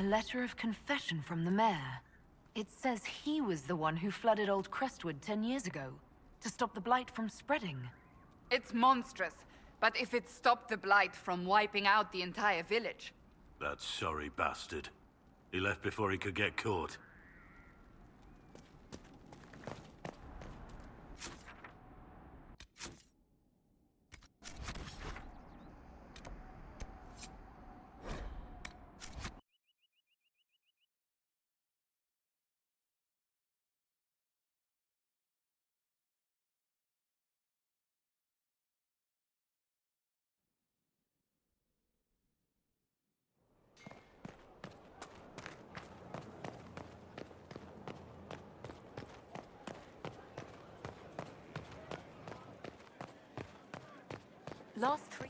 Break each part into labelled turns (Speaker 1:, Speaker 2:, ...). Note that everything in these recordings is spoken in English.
Speaker 1: A letter of confession from the mayor. It says he was the one who flooded Old Crestwood 10 years ago, to stop the blight from spreading.
Speaker 2: It's monstrous, but if it stopped the blight from wiping out the entire village...
Speaker 3: That sorry bastard. He left before he could get caught.
Speaker 1: Last three...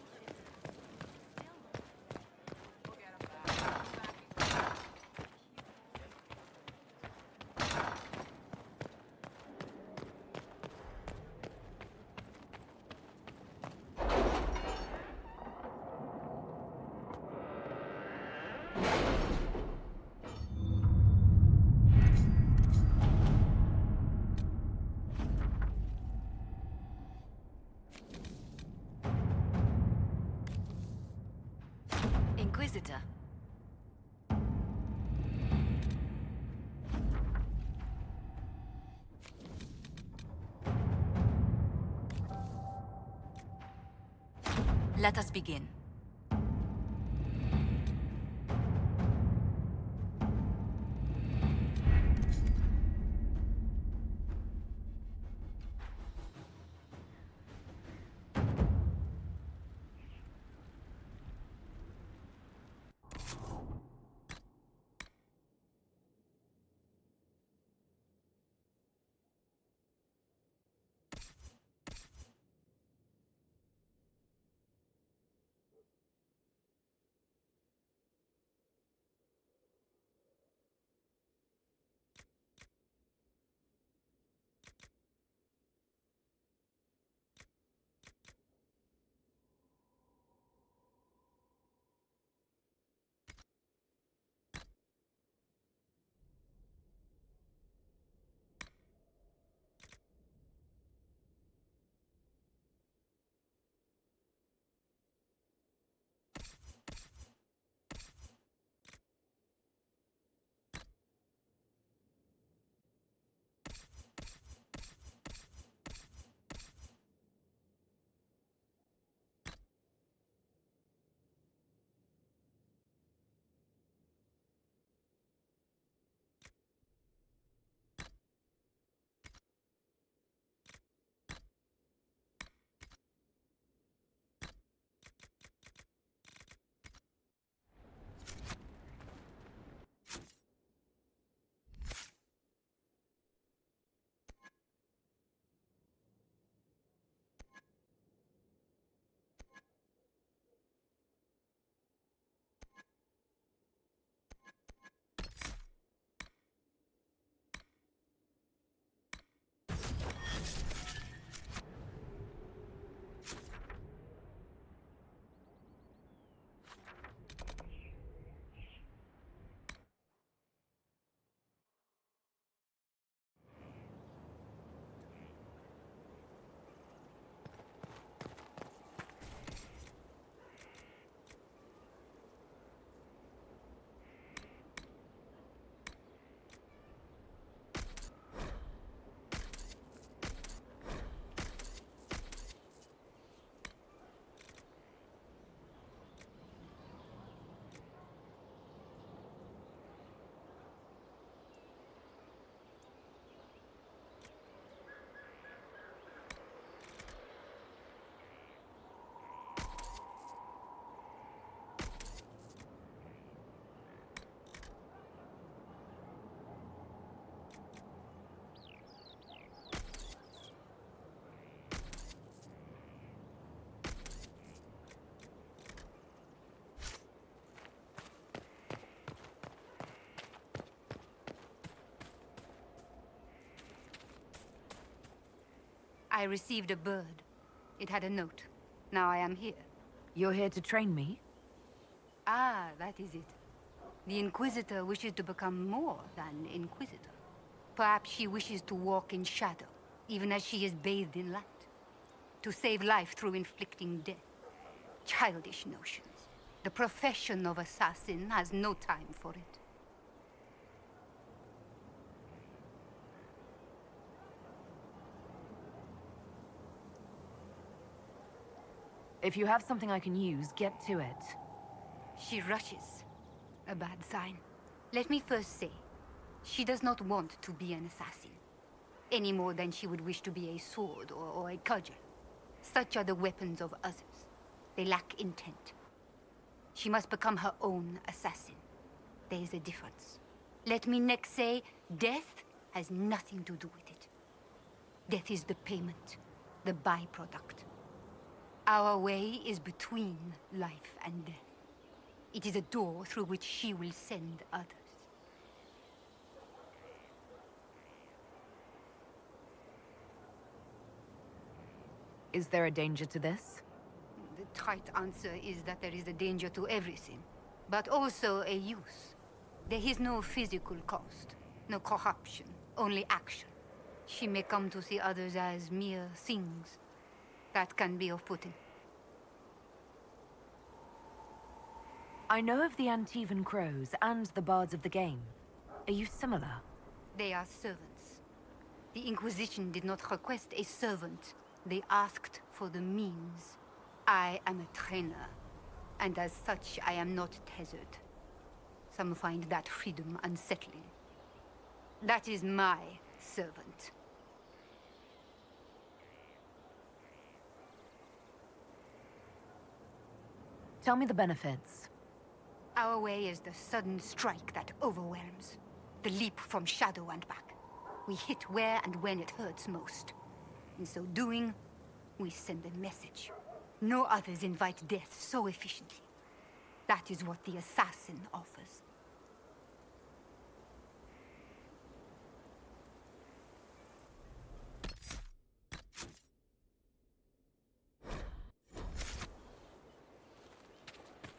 Speaker 1: Inquisitor. Let us begin.
Speaker 2: I received a bird. It had a note. Now I am here.
Speaker 1: You're here to train me?
Speaker 2: Ah, that is it.
Speaker 4: The Inquisitor wishes to become more than Inquisitor. Perhaps she wishes to walk in shadow, even as she is bathed in light. To save life through inflicting death. Childish notions. The profession of assassin has no time for it.
Speaker 1: If you have something I can use, get to it.
Speaker 4: She rushes. A bad sign. Let me first say, she does not want to be an assassin. Any more than she would wish to be a sword or a cudgel. Such are the weapons of others. They lack intent. She must become her own assassin. There is a difference. Let me next say, death has nothing to do with it. Death is the payment, the byproduct. Our way is between life and death. It is a door through which she will send others.
Speaker 1: Is there a danger to this?
Speaker 4: The trite answer is that there is a danger to everything, but also a use. There is no physical cost, no corruption, only action. She may come to see others as mere things. That can be off-putting.
Speaker 1: I know of the Antivan Crows and the Bards of the Game. Are you similar?
Speaker 4: They are servants. The Inquisition did not request a servant. They asked for the means. I am a trainer, and as such, I am not tethered. Some find that freedom unsettling. That is my servant.
Speaker 1: Tell me the benefits.
Speaker 4: Our way is the sudden strike that overwhelms. The leap from shadow and back. We hit where and when it hurts most. In so doing, we send a message. No others invite death so efficiently. That is what the assassin offers.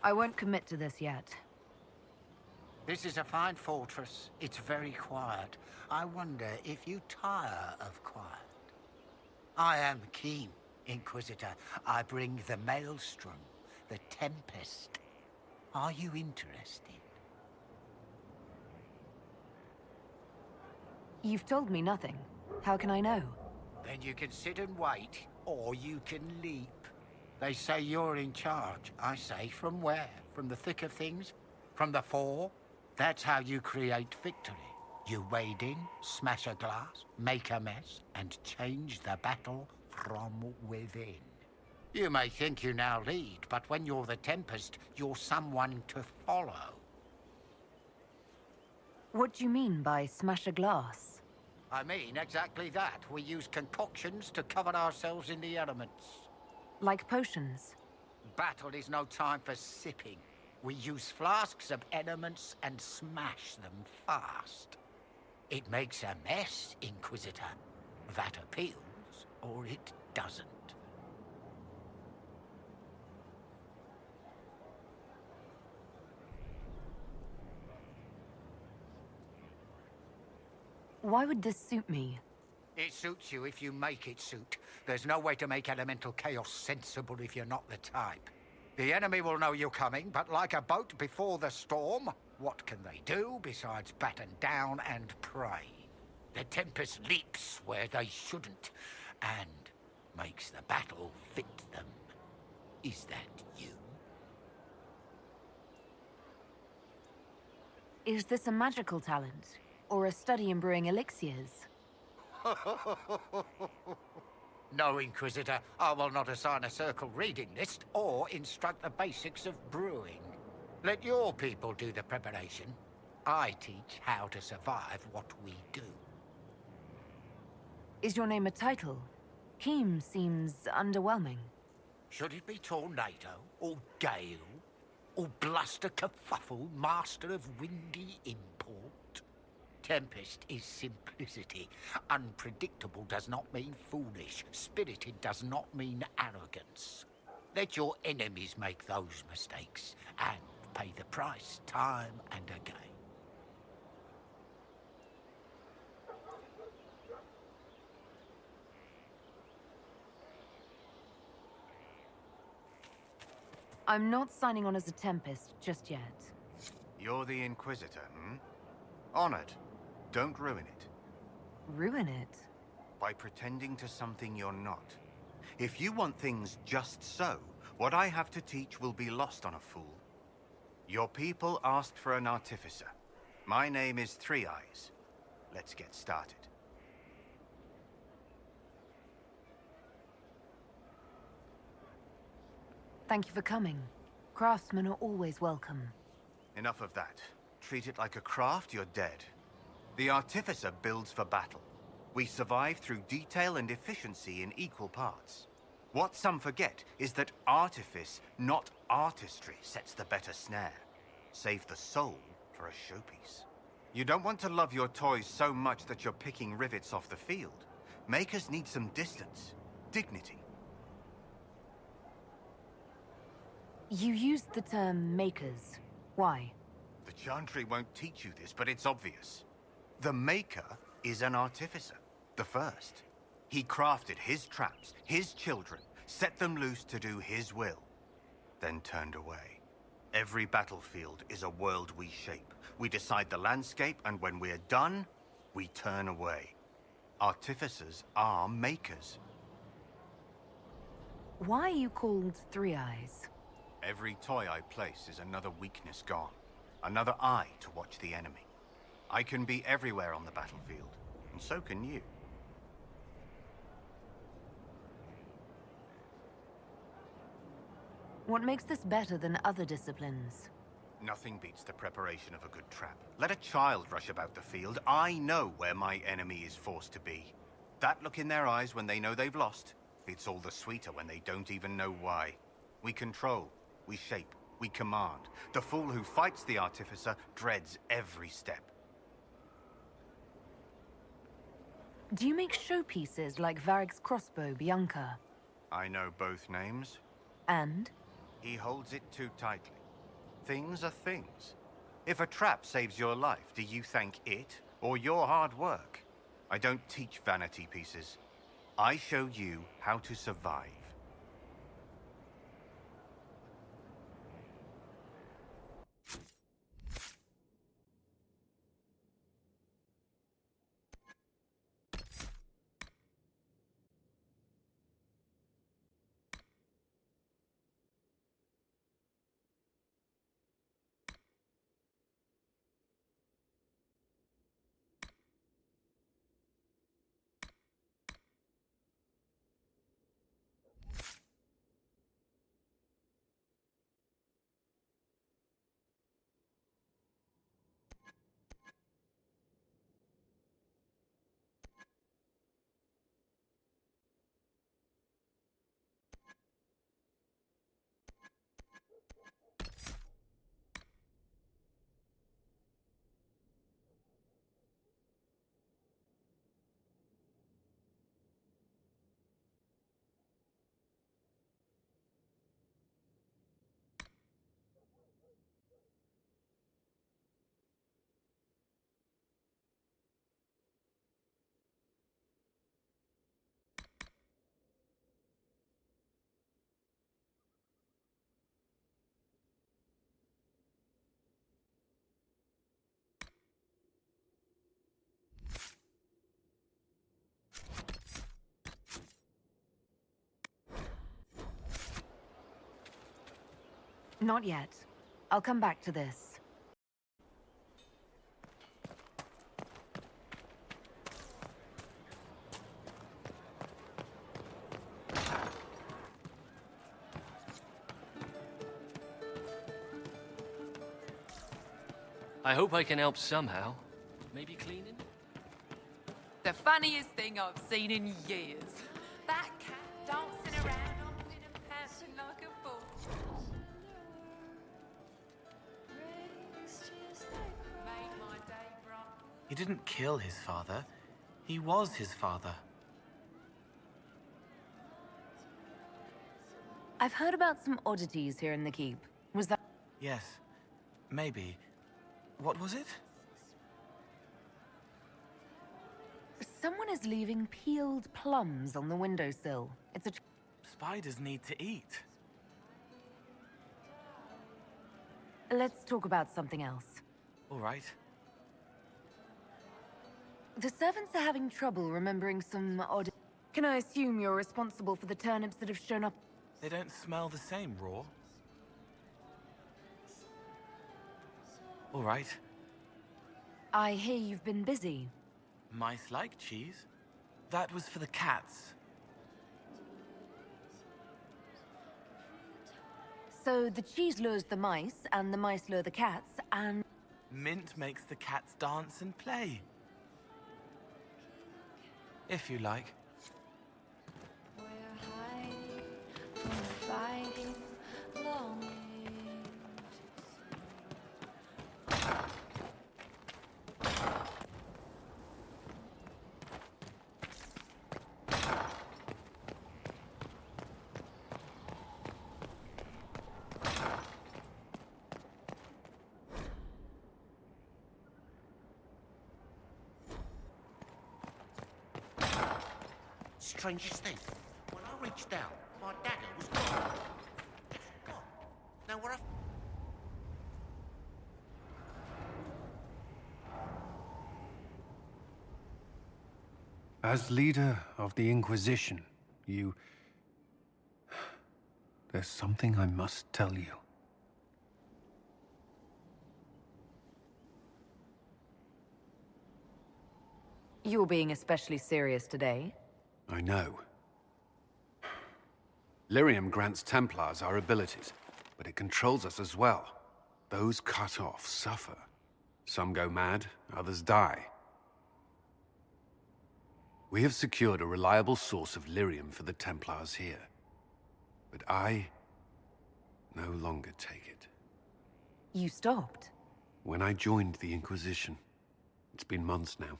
Speaker 1: I won't commit to this yet.
Speaker 5: This is a fine fortress. It's very quiet. I wonder if you tire of quiet. I am keen, Inquisitor. I bring the maelstrom, the tempest. Are you interested?
Speaker 1: You've told me nothing. How can I know?
Speaker 5: Then you can sit and wait, or you can leap. They say you're in charge. I say, from where? From the thick of things? From the fore? That's how you create victory. You wade in, smash a glass, make a mess, and change the battle from within. You may think you now lead, but when you're the Tempest, you're someone to follow.
Speaker 1: What do you mean by smash a glass?
Speaker 5: I mean exactly that. We use concoctions to cover ourselves in the elements.
Speaker 1: Like potions?
Speaker 5: Battle is no time for sipping. We use flasks of elements and smash them fast. It makes a mess, Inquisitor. That appeals, or it doesn't.
Speaker 1: Why would this suit me?
Speaker 5: It suits you if you make it suit. There's no way to make elemental chaos sensible if you're not the type. The enemy will know you're coming, but like a boat before the storm, what can they do besides batten down and pray? The Tempest leaps where they shouldn't, and makes the battle fit them. Is that you?
Speaker 1: Is this a magical talent? Or a study in brewing elixirs?
Speaker 5: No, Inquisitor. I will not assign a circle reading list or instruct the basics of brewing. Let your people do the preparation. I teach how to survive what we do.
Speaker 1: Is your name a title? Keem seems underwhelming.
Speaker 5: Should it be Tornado, or Gale, or Bluster Kerfuffle, Master of Windy Import? Tempest is simplicity. Unpredictable does not mean foolish. Spirited does not mean arrogance. Let your enemies make those mistakes, and pay the price time and again.
Speaker 1: I'm not signing on as a Tempest just yet.
Speaker 6: You're the Inquisitor, hmm? Honored. Don't ruin it.
Speaker 1: Ruin it?
Speaker 6: By pretending to something you're not. If you want things just so, what I have to teach will be lost on a fool. Your people asked for an artificer. My name is Three Eyes. Let's get started.
Speaker 1: Thank you for coming. Craftsmen are always welcome.
Speaker 6: Enough of that. Treat it like a craft, you're dead. The artificer builds for battle. We survive through detail and efficiency in equal parts. What some forget is that artifice, not artistry, sets the better snare. Save the soul for a showpiece. You don't want to love your toys so much that you're picking rivets off the field. Makers need some distance, dignity.
Speaker 1: You used the term makers. Why?
Speaker 6: The Chantry won't teach you this, but it's obvious. The Maker is an artificer, the first. He crafted his traps, his children, set them loose to do his will, then turned away. Every battlefield is a world we shape. We decide the landscape, and when we're done, we turn away. Artificers are makers.
Speaker 1: Why are you called Three Eyes?
Speaker 6: Every toy I place is another weakness gone. Another eye to watch the enemy. I can be everywhere on the battlefield, and so can you.
Speaker 1: What makes this better than other disciplines?
Speaker 6: Nothing beats the preparation of a good trap. Let a child rush about the field. I know where my enemy is forced to be. That look in their eyes when they know they've lost, it's all the sweeter when they don't even know why. We control, we shape, we command. The fool who fights the artificer dreads every step.
Speaker 1: Do you make showpieces like Varric's crossbow, Bianca?
Speaker 6: I know both names.
Speaker 1: And?
Speaker 6: He holds it too tightly. Things are things. If a trap saves your life, do you thank it or your hard work? I don't teach vanity pieces. I show you how to survive.
Speaker 1: Not yet. I'll come back to this.
Speaker 7: I hope I can help somehow. Maybe cleaning?
Speaker 2: The funniest thing I've seen in years. That cat dancing around, hopping and passing like a fool. Made my day bright.
Speaker 8: He didn't kill his father. He was his father.
Speaker 1: I've heard about some oddities here in the keep. Was that...
Speaker 8: Yes, Maybe. What was it?
Speaker 1: Someone is leaving peeled plums on the windowsill. It's a...
Speaker 8: Spiders need to eat.
Speaker 1: Let's talk about something else.
Speaker 8: All right.
Speaker 1: The servants are having trouble remembering some odd... Can I assume you're responsible for the turnips that have shown up?
Speaker 8: They don't smell the same raw. All right.
Speaker 1: I hear you've been busy.
Speaker 8: Mice like cheese. That was for the cats.
Speaker 1: So the cheese lures the mice, and the mice lure the cats, and...
Speaker 8: Mint makes the cats dance and play. If you like.
Speaker 9: We're hiding from the fighting, longing
Speaker 5: Strangest thing, when I reached down, my dagger was gone. Just gone. Now where
Speaker 10: As leader of the Inquisition, you... There's something I must tell you.
Speaker 1: You're being especially serious today.
Speaker 10: I know. Lyrium grants Templars our abilities, but it controls us as well. Those cut off suffer. Some go mad, others die. We have secured a reliable source of lyrium for the Templars here. But I no longer take it.
Speaker 1: You stopped.
Speaker 10: When I joined the Inquisition, it's been months now.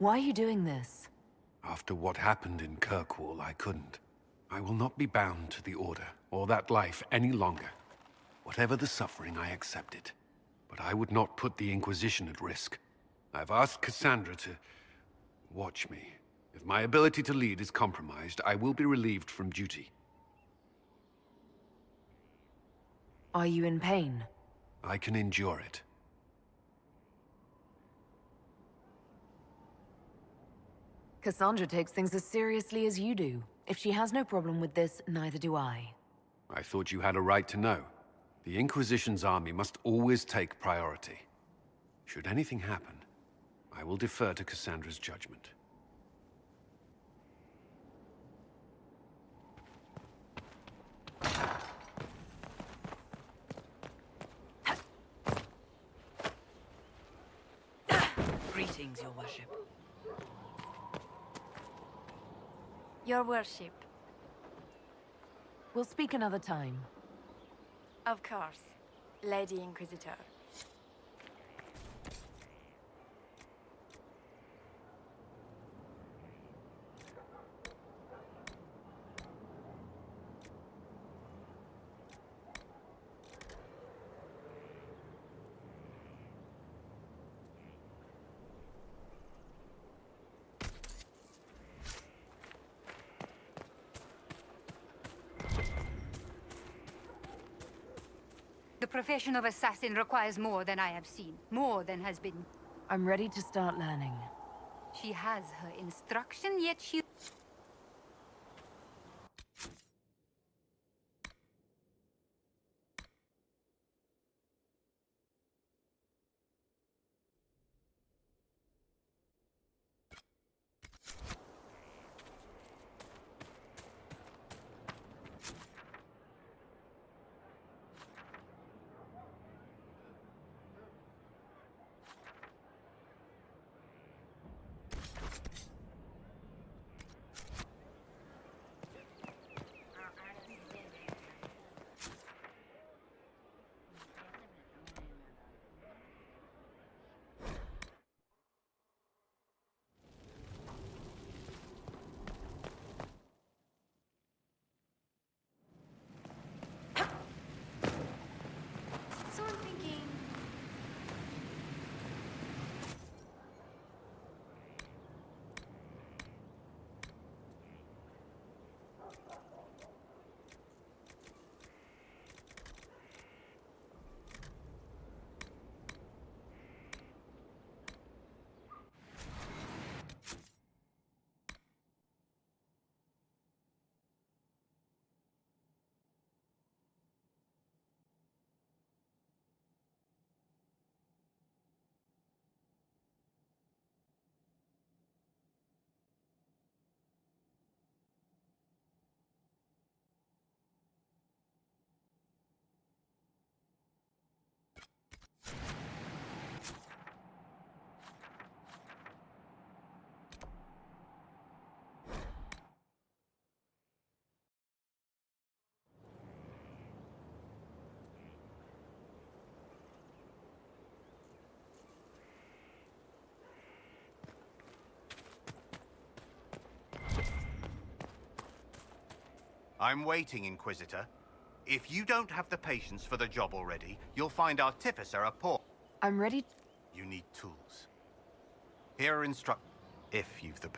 Speaker 1: Why are you doing this?
Speaker 10: After what happened in Kirkwall, I couldn't. I will not be bound to the Order, or that life any longer. Whatever the suffering, I accept it. But I would not put the Inquisition at risk. I've asked Cassandra to... watch me. If my ability to lead is compromised, I will be relieved from duty.
Speaker 1: Are you in pain?
Speaker 10: I can endure it.
Speaker 1: Cassandra takes things as seriously as you do. If she has no problem with this, neither do I.
Speaker 10: I thought you had a right to know. The Inquisition's army must always take priority. Should anything happen, I will defer to Cassandra's judgment.
Speaker 11: Greetings, Your Worship.
Speaker 9: Your Worship.
Speaker 1: We'll speak another time.
Speaker 9: Of course, Lady Inquisitor.
Speaker 4: The profession of assassin requires more than I have seen. More than has been...
Speaker 1: I'm ready to start learning.
Speaker 4: She has her instruction, yet she...
Speaker 6: I'm waiting, Inquisitor. If you don't have the patience for the job already, you'll find Artificer a poor...
Speaker 1: I'm ready.
Speaker 6: You need tools. Here are if you've the...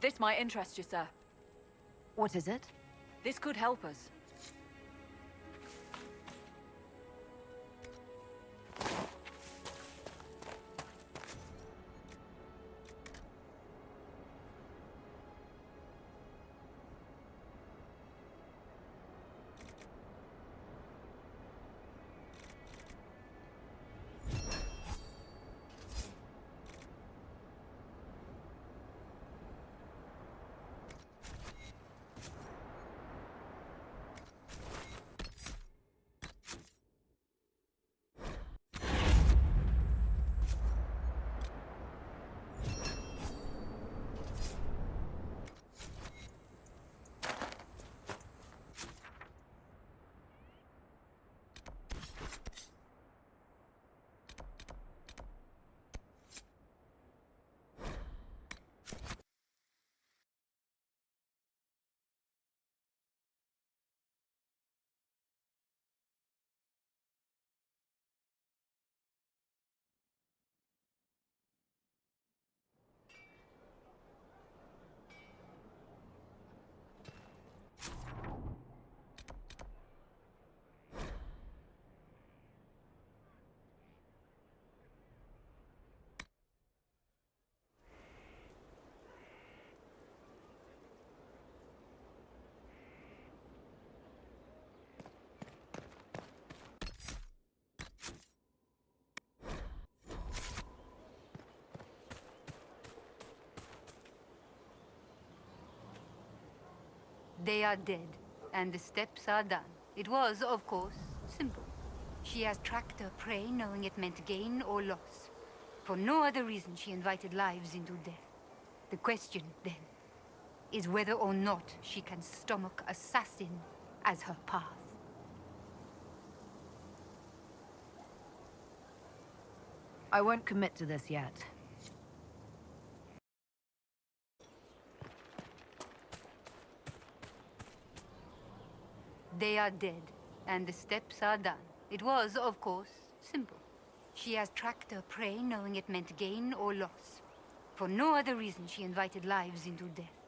Speaker 12: This might interest you, sir.
Speaker 1: What is it?
Speaker 12: This could help us.
Speaker 4: They are dead, and the steps are done. It was, of course, simple. She has tracked her prey, knowing it meant gain or loss. For no other reason she invited lives into death. The question, then, is whether or not she can stomach assassin as her path.
Speaker 1: I won't commit to this yet.
Speaker 4: They are dead, and the steps are done. It was, of course, simple. She has tracked her prey, knowing it meant gain or loss. For no other reason she invited lives into death.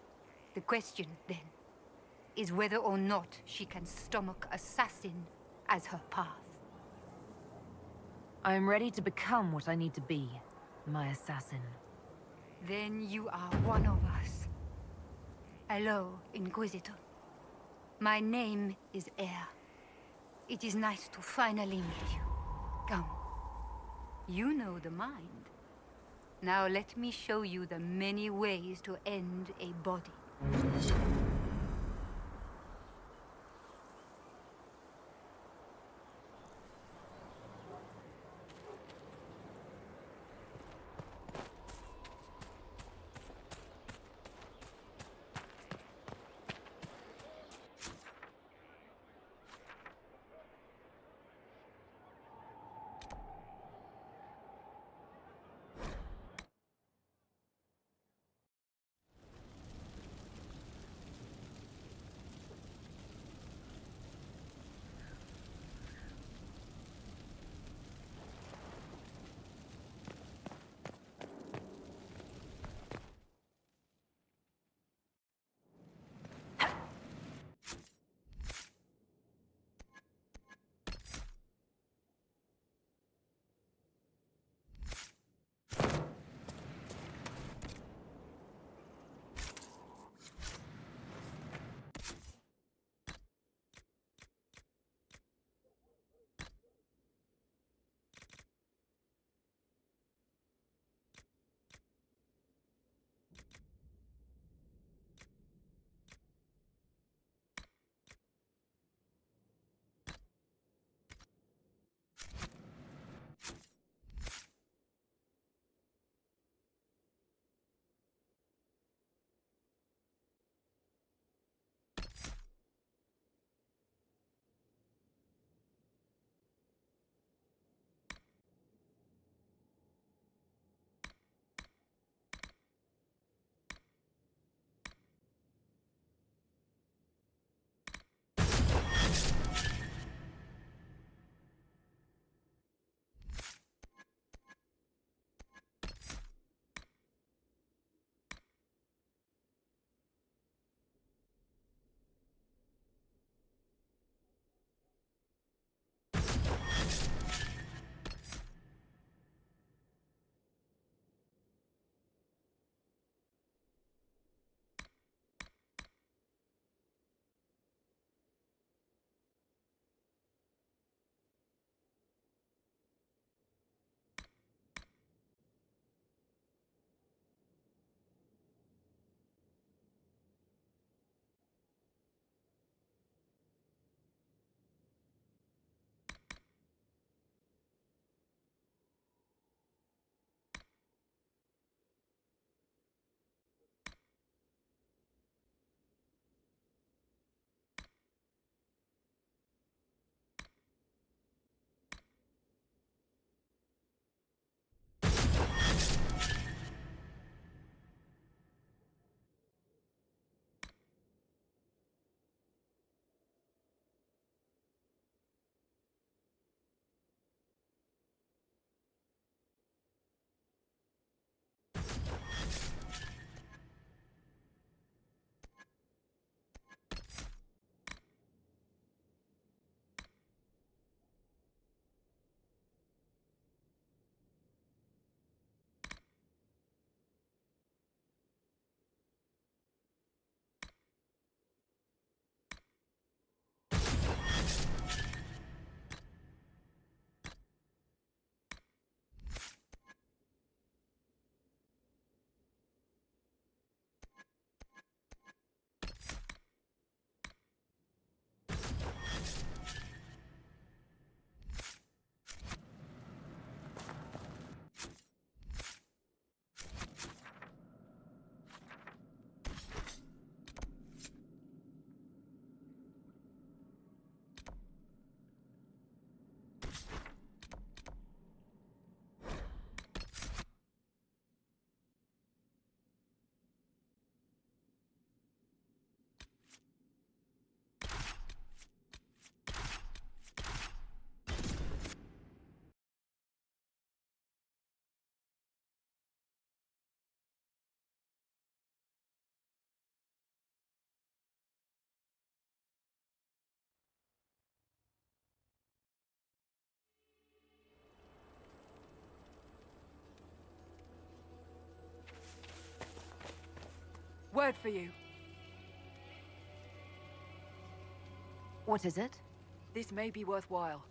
Speaker 4: The question, then, is whether or not she can stomach assassin as her path.
Speaker 1: I am ready to become what I need to be, my assassin.
Speaker 4: Then you are one of us. Hello, Inquisitor. My name is Air. It is nice to finally meet you. Come. You know the mind. Now let me show you the many ways to end a body.
Speaker 12: Word for you.
Speaker 1: What is it?
Speaker 12: This may be worthwhile.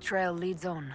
Speaker 1: Trail leads on.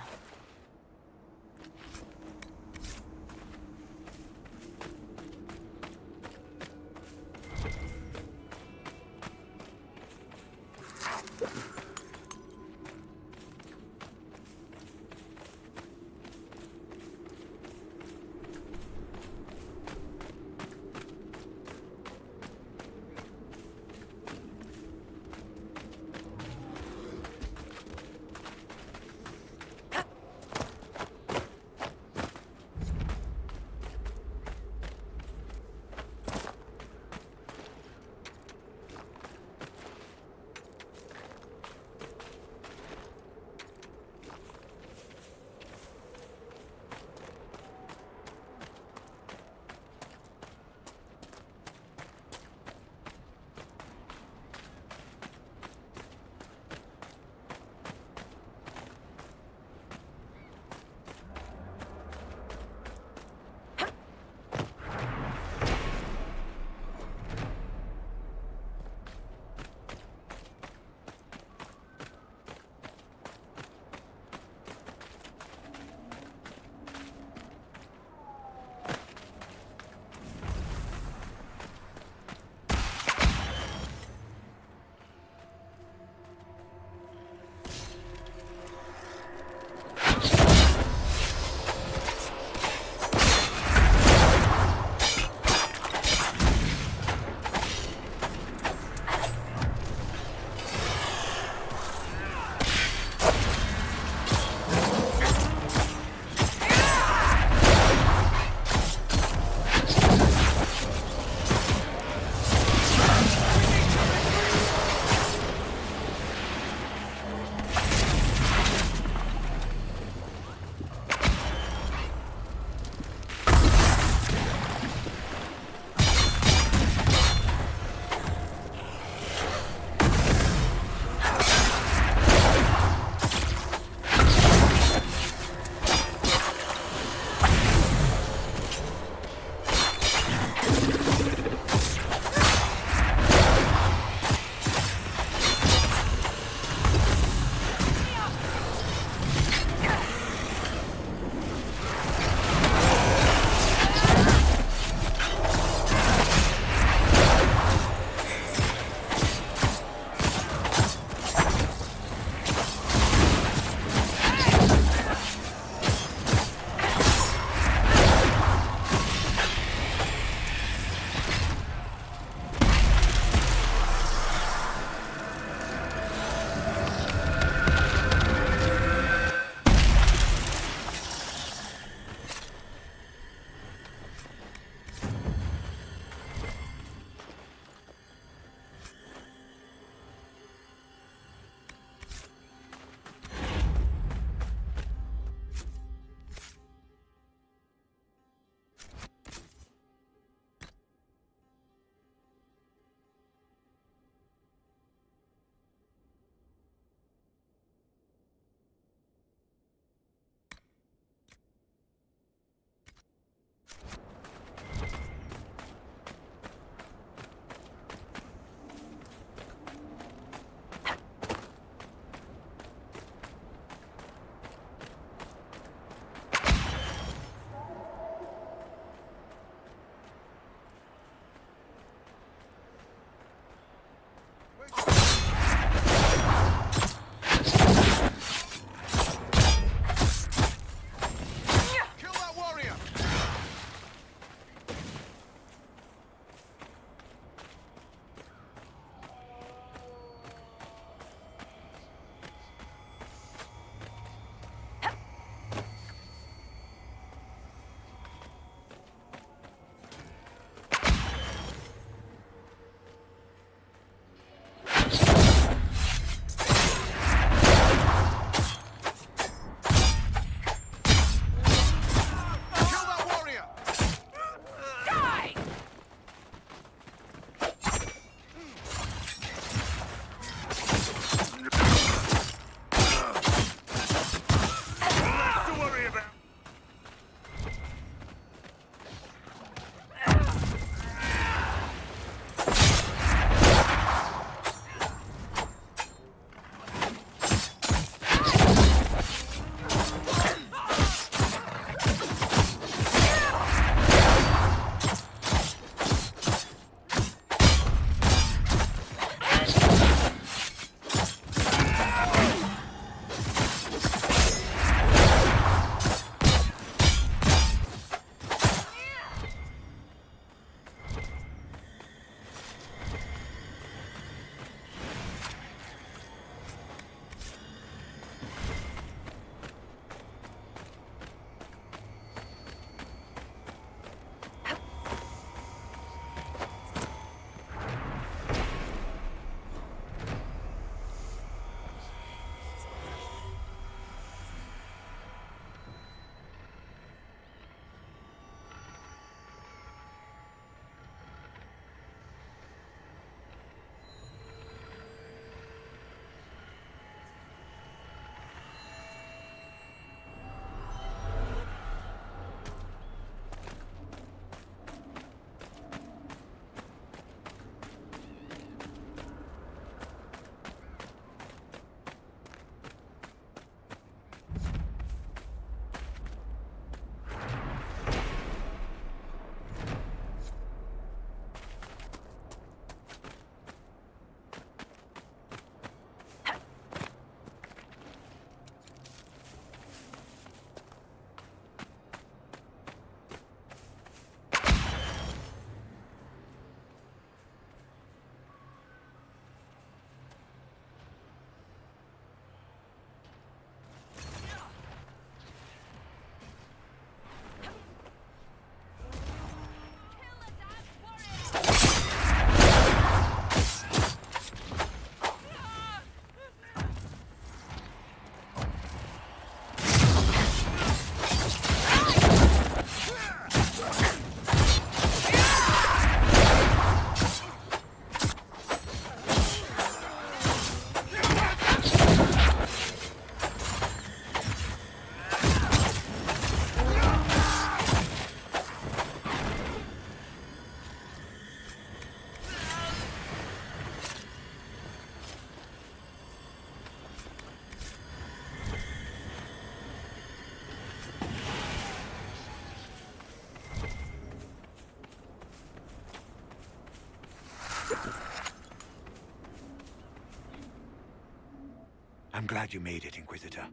Speaker 5: I'm glad you made it, Inquisitor.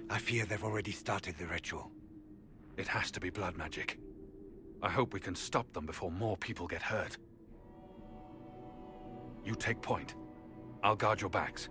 Speaker 5: I fear they've already started the ritual.
Speaker 10: It has to be blood magic. I hope we can stop them before more people get hurt. You take point. I'll guard your backs.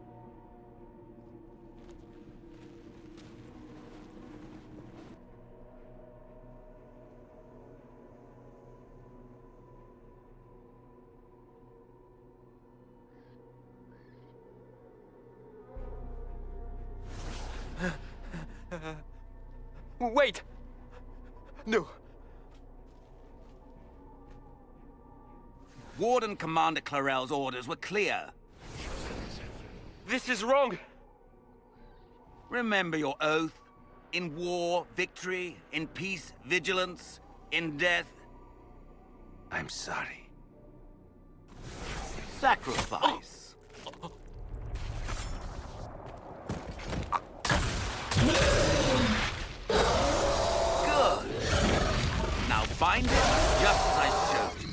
Speaker 13: Wait! No.
Speaker 14: Warden Commander Clarel's orders were clear.
Speaker 13: This is wrong!
Speaker 14: Remember your oath. In war, victory. In peace, vigilance. In death...
Speaker 5: I'm sorry.
Speaker 14: Sacrifice. Good. Now bind it just as I showed you.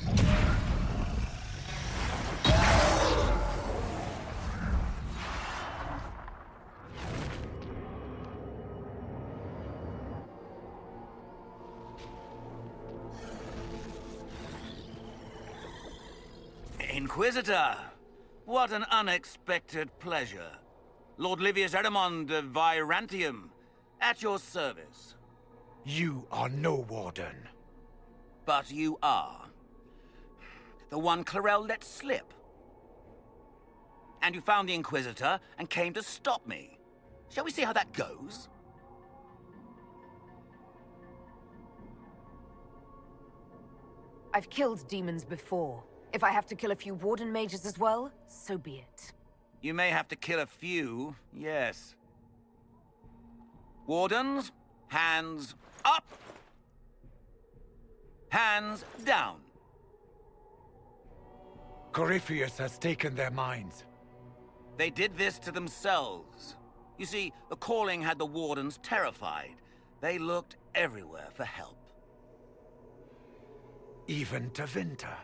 Speaker 14: Inquisitor! What an unexpected pleasure. Lord Livius Erimond of Virantium, at your service.
Speaker 5: You are no warden.
Speaker 14: But you are. The one Clarel let slip. And you found the Inquisitor and came to stop me. Shall we see how that goes?
Speaker 1: I've killed demons before. If I have to kill a few Warden mages as well, so be it.
Speaker 14: You may have to kill a few, yes. Wardens, hands up! Hands down.
Speaker 5: Corypheus has taken their minds.
Speaker 14: They did this to themselves. You see, the calling had the Wardens terrified. They looked everywhere for help.
Speaker 5: Even to Vinter.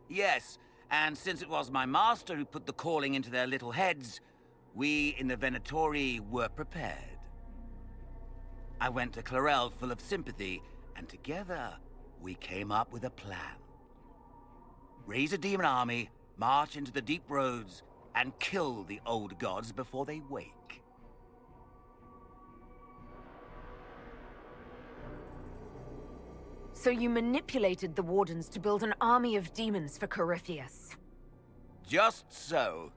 Speaker 14: Yes, and since it was my master who put the calling into their little heads, we in the Venatori were prepared. I went to Clarel full of sympathy, and together we came up with a plan. Raise a demon army, march into the deep roads, and kill the old gods before they wake.
Speaker 1: So you manipulated the Wardens to build an army of demons for Corypheus?
Speaker 14: Just so.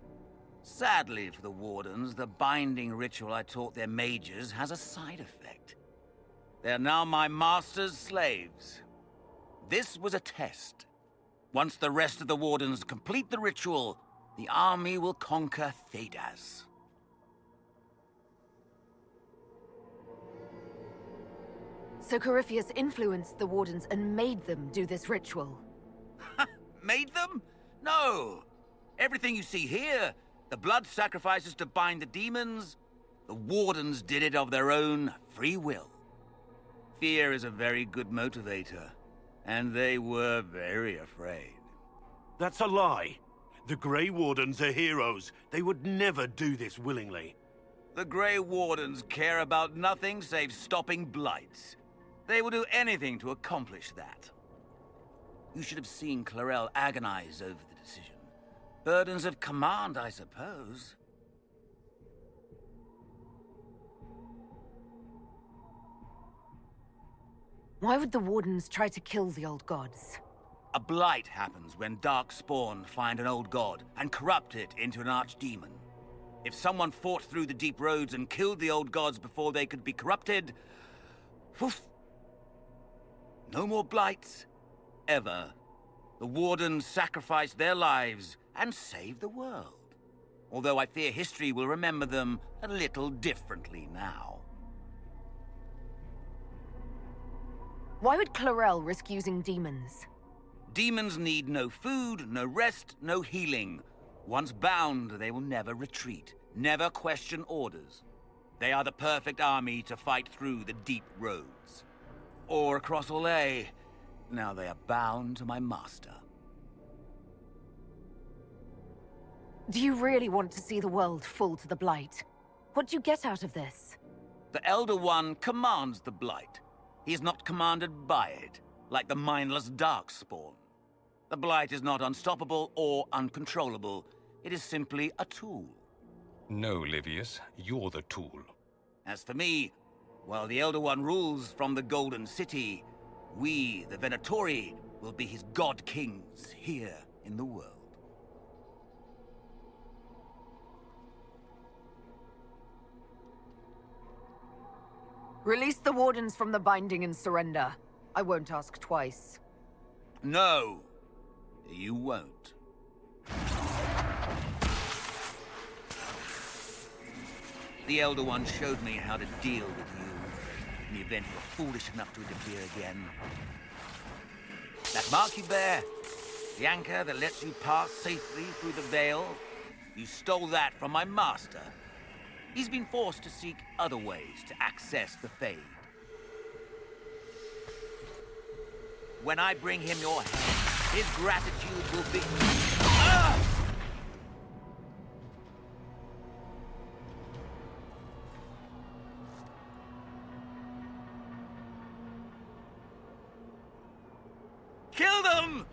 Speaker 14: Sadly for the Wardens, the binding ritual I taught their mages has a side effect. They're now my master's slaves. This was a test. Once the rest of the Wardens complete the ritual, the army will conquer Thedas.
Speaker 1: So Corypheus influenced the Wardens and made them do this ritual?
Speaker 14: Made them? No! Everything you see here, the blood sacrifices to bind the demons, the Wardens did it of their own free will. Fear is a very good motivator, and they were very afraid.
Speaker 3: That's a lie. The Grey Wardens are heroes. They would never do this willingly.
Speaker 14: The Grey Wardens care about nothing save stopping blights. They will do anything to accomplish that. You should have seen Clarel agonize over the decision. Burdens of command, I suppose.
Speaker 1: Why would the Wardens try to kill the old gods?
Speaker 14: A blight happens when dark spawn find an old god and corrupt it into an archdemon. If someone fought through the deep roads and killed the old gods before they could be corrupted... Poof! No more blights, ever. The Wardens sacrificed their lives and saved the world. Although I fear history will remember them a little differently now.
Speaker 1: Why would Clarel risk using demons?
Speaker 14: Demons need no food, no rest, no healing. Once bound, they will never retreat, never question orders. They are the perfect army to fight through the deep roads. Or across Olay. Now they are bound to my master.
Speaker 1: Do you really want to see the world fall to the Blight? What do you get out of this?
Speaker 14: The Elder One commands the Blight. He is not commanded by it, like the mindless Darkspawn. The Blight is not unstoppable or uncontrollable. It is simply a tool.
Speaker 15: No, Livius, you're the tool.
Speaker 14: As for me, while the Elder One rules from the Golden City, we, the Venatori, will be his god-kings here in the world.
Speaker 12: Release the Wardens from the binding and surrender. I won't ask twice.
Speaker 14: No, you won't. The Elder One showed me how to deal with you in the event you were foolish enough to interfere again. That mark you bear, the anchor that lets you pass safely through the veil, you stole that from my master. He's been forced to seek other ways to access the Fade. When I bring him your hand, his gratitude will be... Ah! Kill them!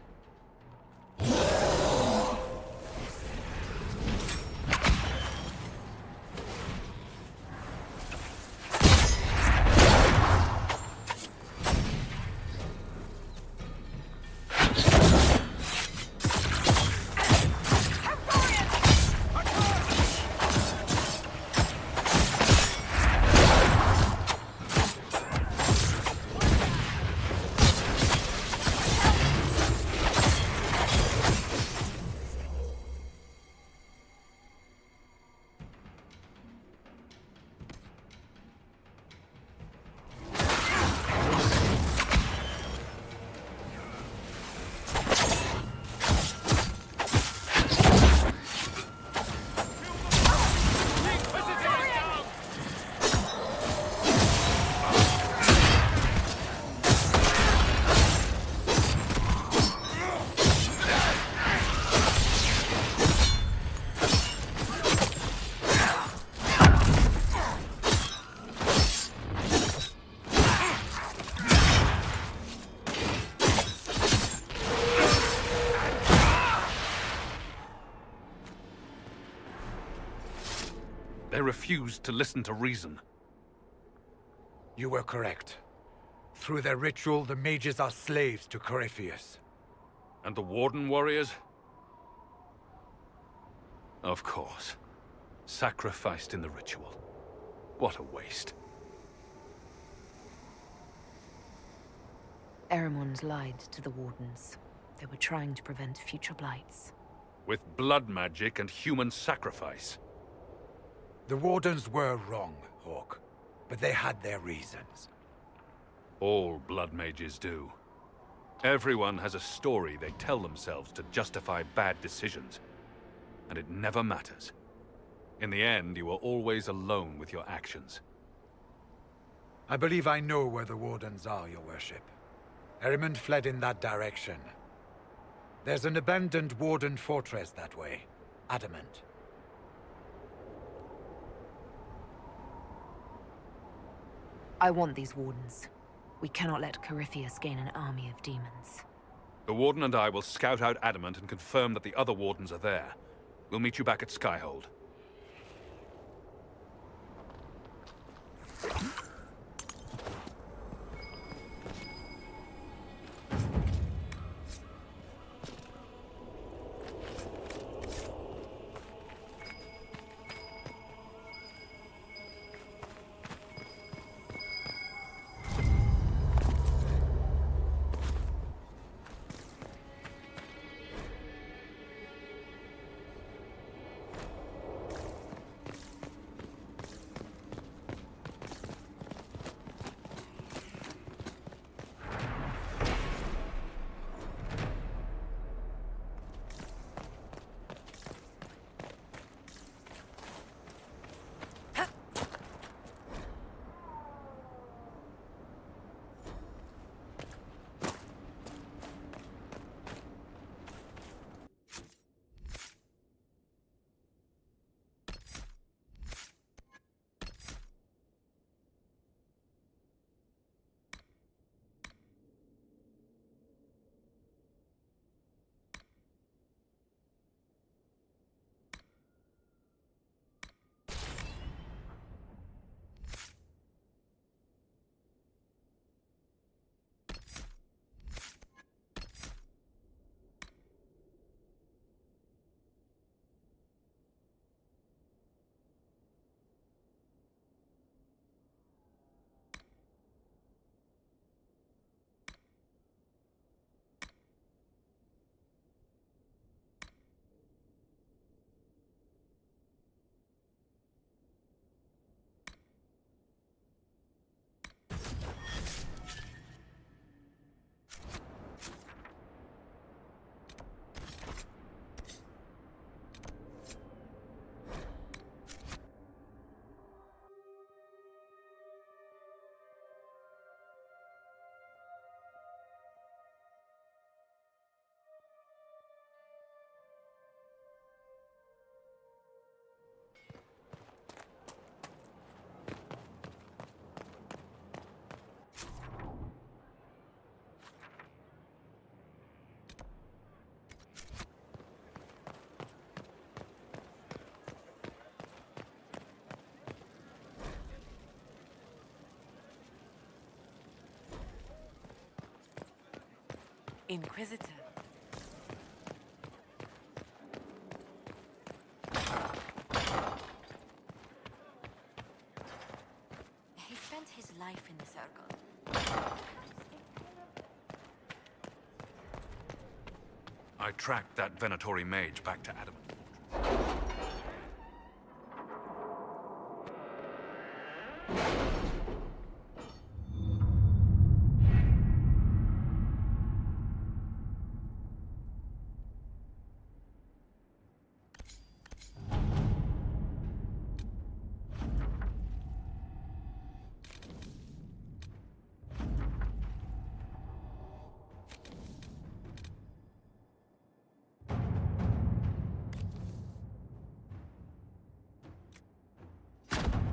Speaker 10: They refused to listen to reason.
Speaker 16: You were correct. Through their ritual, the mages are slaves to Corypheus.
Speaker 10: And the Warden warriors? Of course. Sacrificed in the ritual. What a waste.
Speaker 1: Eremon's lied to the Wardens. They were trying to prevent future blights.
Speaker 10: With blood magic and human sacrifice.
Speaker 16: The Wardens were wrong, Hawk. But they had their reasons.
Speaker 10: All blood mages do. Everyone has a story they tell themselves to justify bad decisions. And it never matters. In the end, you are always alone with your actions.
Speaker 16: I believe I know where the Wardens are, Your Worship. Eremond fled in that direction. There's an abandoned Warden fortress that way. Adamant.
Speaker 1: I want these Wardens. We cannot let Corypheus gain an army of demons.
Speaker 10: The Warden and I will scout out Adamant and confirm that the other Wardens are there. We'll meet you back at Skyhold.
Speaker 2: Inquisitor.
Speaker 9: He spent his life in the circle.
Speaker 17: I tracked that Venatori mage back to Adamant.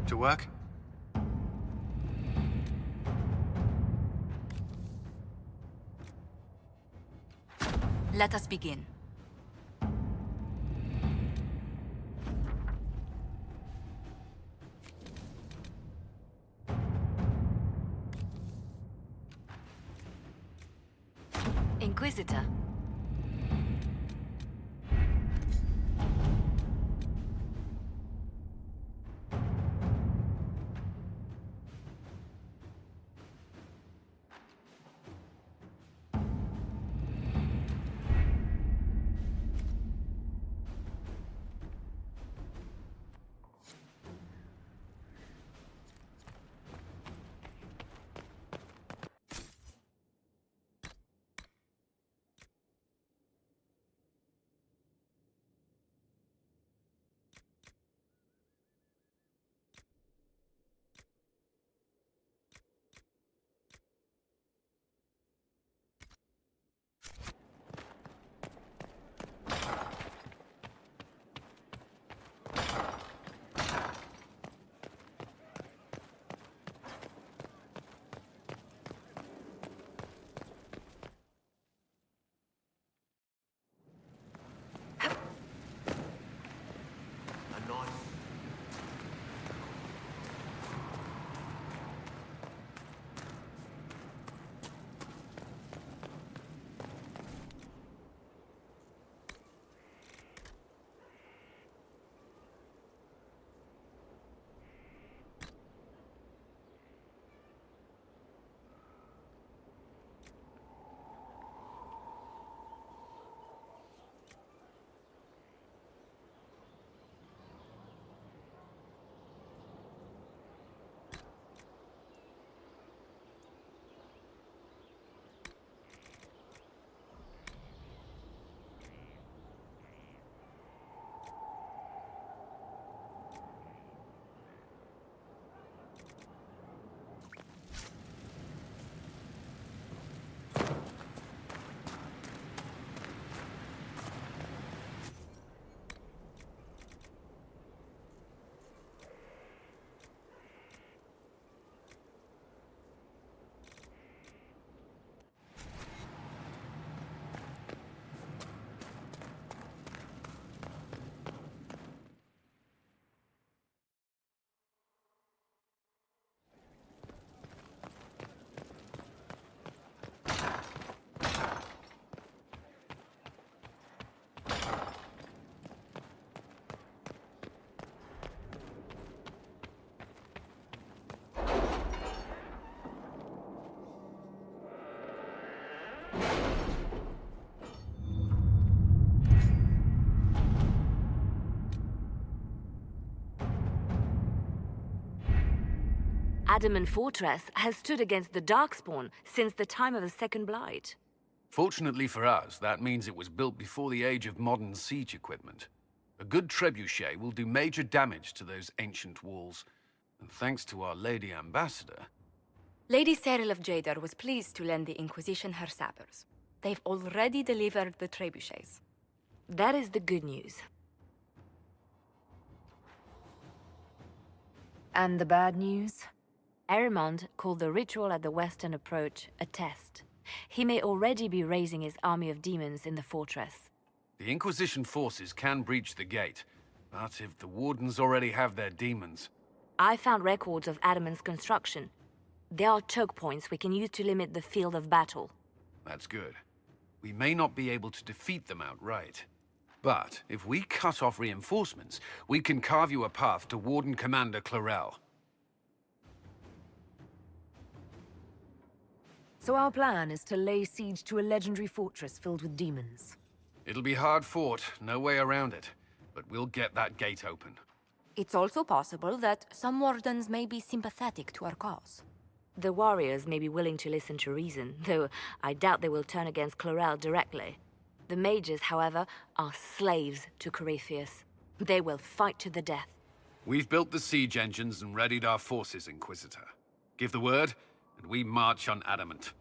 Speaker 8: To work?
Speaker 11: Let us begin. Inquisitor.
Speaker 18: Adamant Fortress has stood against the Darkspawn since the time of the Second Blight.
Speaker 10: Fortunately for us, that means it was built before the age of modern siege equipment. A good trebuchet will do major damage to those ancient walls. And thanks to our Lady Ambassador...
Speaker 19: Lady Cyril of Jadar was pleased to lend the Inquisition her sappers. They've already delivered the trebuchets.
Speaker 18: That is the good news.
Speaker 12: And the bad news?
Speaker 18: Erimond called the ritual at the western approach a test. He may already be raising his army of demons in the fortress.
Speaker 10: The Inquisition forces can breach the gate, but if the Wardens already have their demons...
Speaker 18: I found records of Adamant's construction. There are choke points we can use to limit the field of battle.
Speaker 10: That's good. We may not be able to defeat them outright. But if we cut off reinforcements, we can carve you a path to Warden Commander Clarel.
Speaker 12: So our plan is to lay siege to a legendary fortress filled with demons.
Speaker 10: It'll be hard fought, no way around it. But we'll get that gate open.
Speaker 19: It's also possible that some wardens may be sympathetic to our cause.
Speaker 18: The warriors may be willing to listen to reason, though I doubt they will turn against Clarel directly. The mages, however, are slaves to Corypheus. They will fight to the death.
Speaker 10: We've built the siege engines and readied our forces, Inquisitor. Give the word, and we march on Adamant.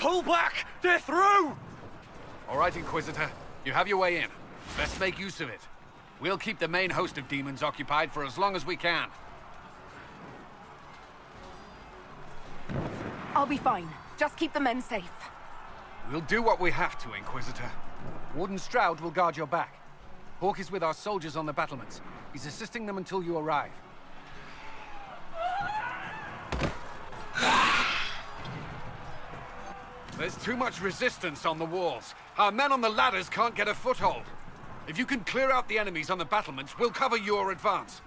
Speaker 13: Pull back! They're through!
Speaker 10: All right, Inquisitor. You have your way in. Best make use of it. We'll keep the main host of demons occupied for as long as we can.
Speaker 12: I'll be fine. Just keep the men safe.
Speaker 10: We'll do what we have to, Inquisitor. Warden Stroud will guard your back. Hawk is with our soldiers on the battlements. He's assisting them until you arrive. There's too much resistance on the walls. Our men on the ladders can't get a foothold. If you can clear out the enemies on the battlements, we'll cover your advance.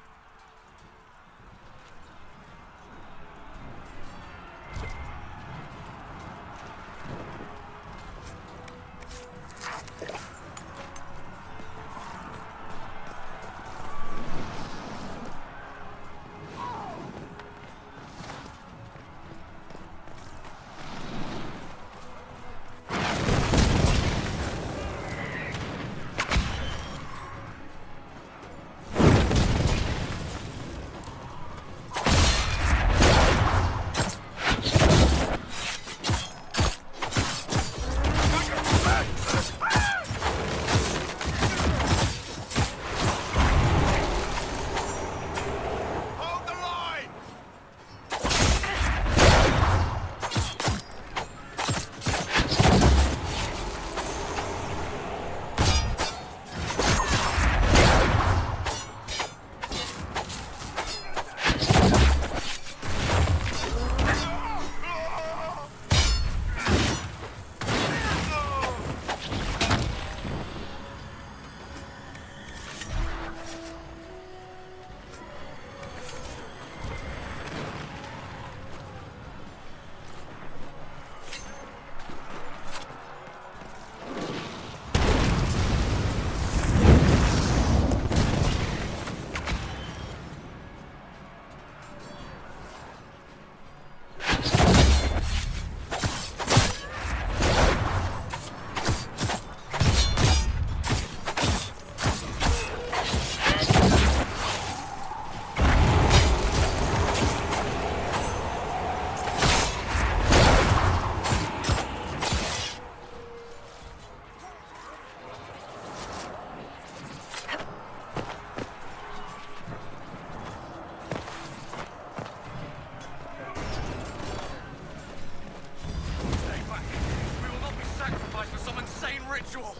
Speaker 13: arcane ritual!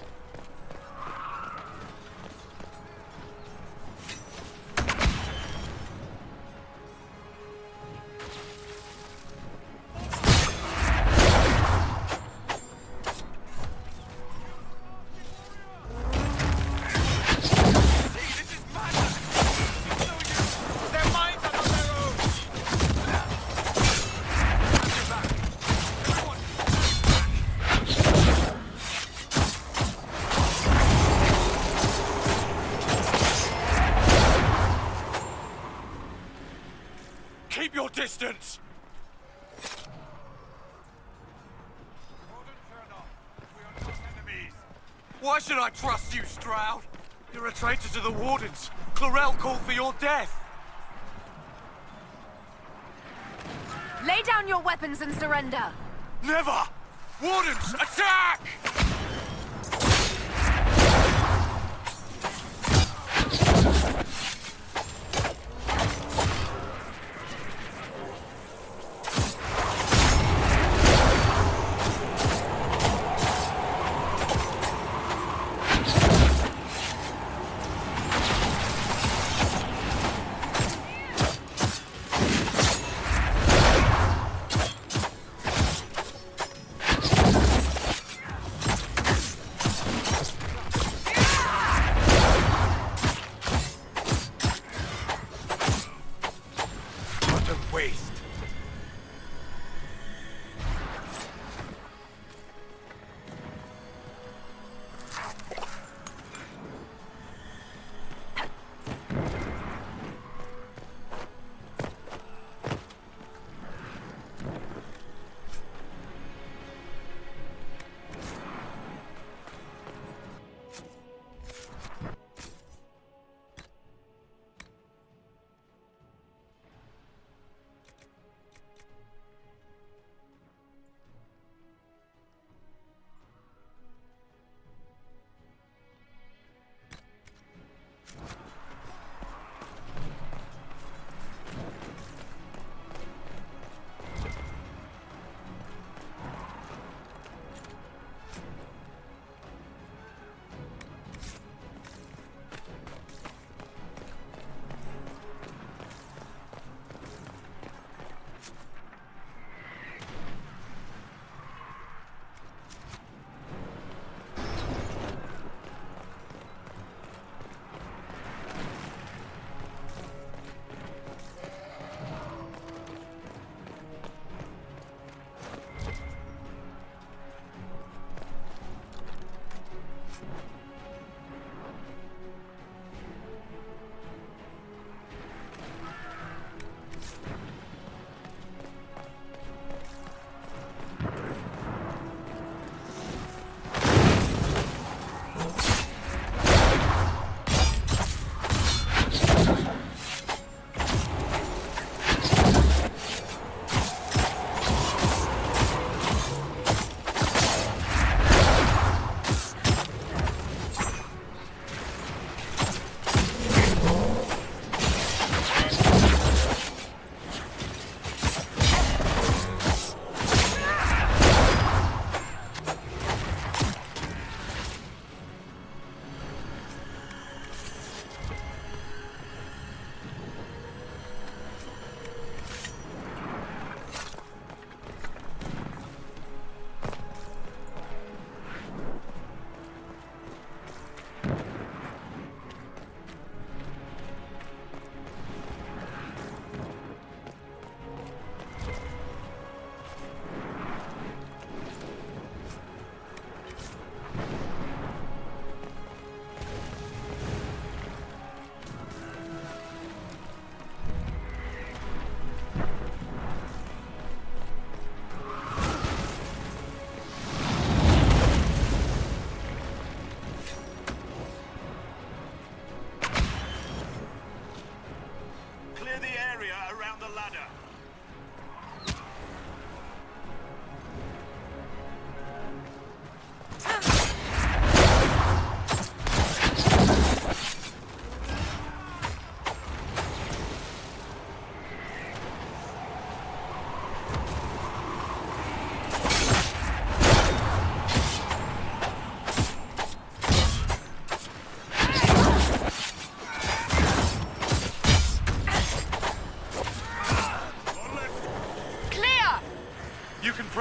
Speaker 13: Keep your distance! Why should I trust you, Stroud? You're a traitor to the Wardens. Clorel called for your death.
Speaker 12: Lay down your weapons and surrender!
Speaker 13: Never! Wardens, attack!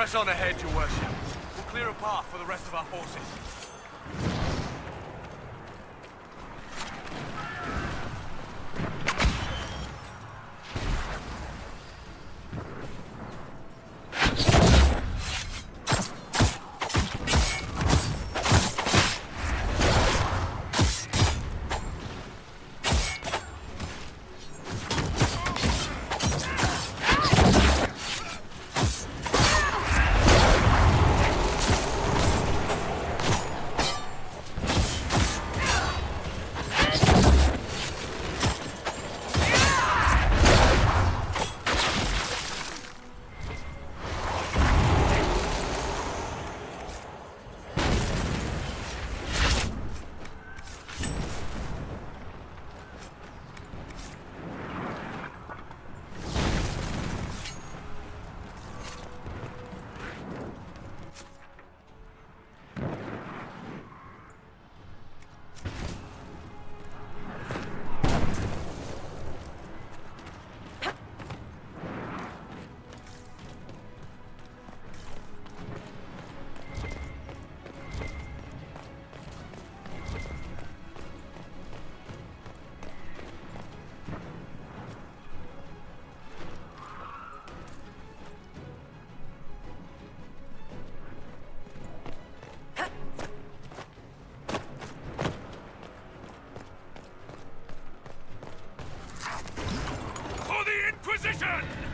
Speaker 13: Press on ahead, your worship. We'll clear a path for the rest of our forces. Inquisition!